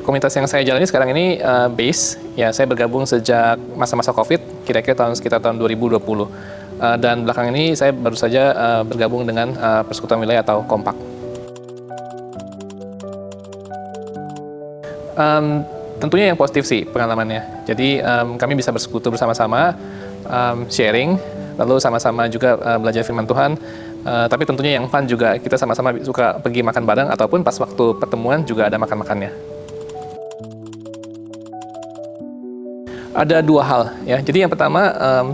Komunitas yang saya jalani sekarang ini base, ya saya bergabung sejak masa-masa COVID, kira-kira sekitar tahun 2020. Dan belakangan ini saya baru saja bergabung dengan Persekutuan Wilayah atau Kompak. Tentunya yang positif sih pengalamannya. Jadi kami bisa bersekutu bersama-sama, sharing, lalu sama-sama juga belajar firman Tuhan. Tapi tentunya yang fun juga, kita sama-sama suka pergi makan bareng, ataupun pas waktu pertemuan juga ada makan-makannya. Ada dua hal ya. Jadi yang pertama,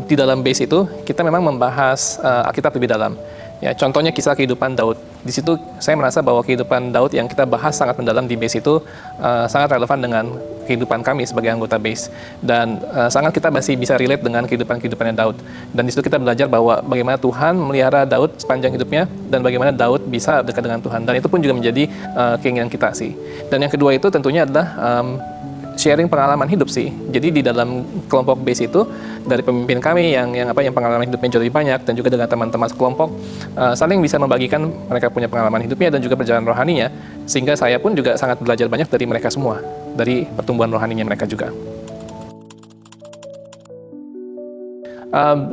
di dalam base itu kita memang membahas Alkitab lebih dalam. Ya, contohnya kisah kehidupan Daud. Di situ saya merasa bahwa kehidupan Daud yang kita bahas sangat mendalam di base itu sangat relevan dengan kehidupan kami sebagai anggota base, dan sangat kita masih bisa relate dengan kehidupannya Daud. Dan di situ kita belajar bahwa bagaimana Tuhan memelihara Daud sepanjang hidupnya, dan bagaimana Daud bisa dekat dengan Tuhan. Dan itu pun juga menjadi keinginan kita sih. Dan yang kedua itu tentunya adalah sharing pengalaman hidup sih. Jadi di dalam kelompok base itu, dari pemimpin kami yang pengalaman hidupnya jauh lebih banyak, dan juga dengan teman-teman sekelompok saling bisa membagikan mereka punya pengalaman hidupnya dan juga perjalanan rohaninya, sehingga saya pun juga sangat belajar banyak dari mereka semua, dari pertumbuhan rohaninya mereka juga.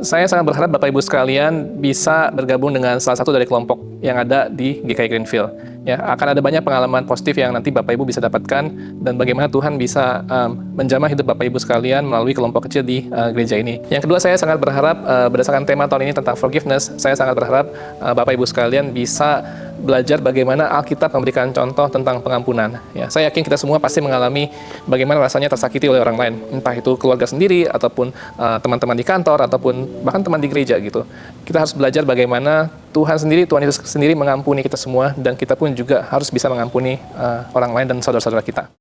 Saya sangat berharap Bapak Ibu sekalian bisa bergabung dengan salah satu dari kelompok yang ada di GKI Greenfield. Ya, akan ada banyak pengalaman positif yang nanti Bapak Ibu bisa dapatkan, dan bagaimana Tuhan bisa menjamah hidup Bapak Ibu sekalian melalui kelompok kecil di gereja ini. Yang kedua, saya sangat berharap berdasarkan tema tahun ini tentang forgiveness, saya sangat berharap Bapak Ibu sekalian bisa belajar bagaimana Alkitab memberikan contoh tentang pengampunan. Ya, saya yakin kita semua pasti mengalami bagaimana rasanya tersakiti oleh orang lain, entah itu keluarga sendiri, ataupun teman-teman di kantor, ataupun bahkan teman di gereja gitu. Kita harus belajar bagaimana Tuhan Yesus sendiri mengampuni kita semua, dan kita pun juga harus bisa mengampuni orang lain dan saudara-saudara kita.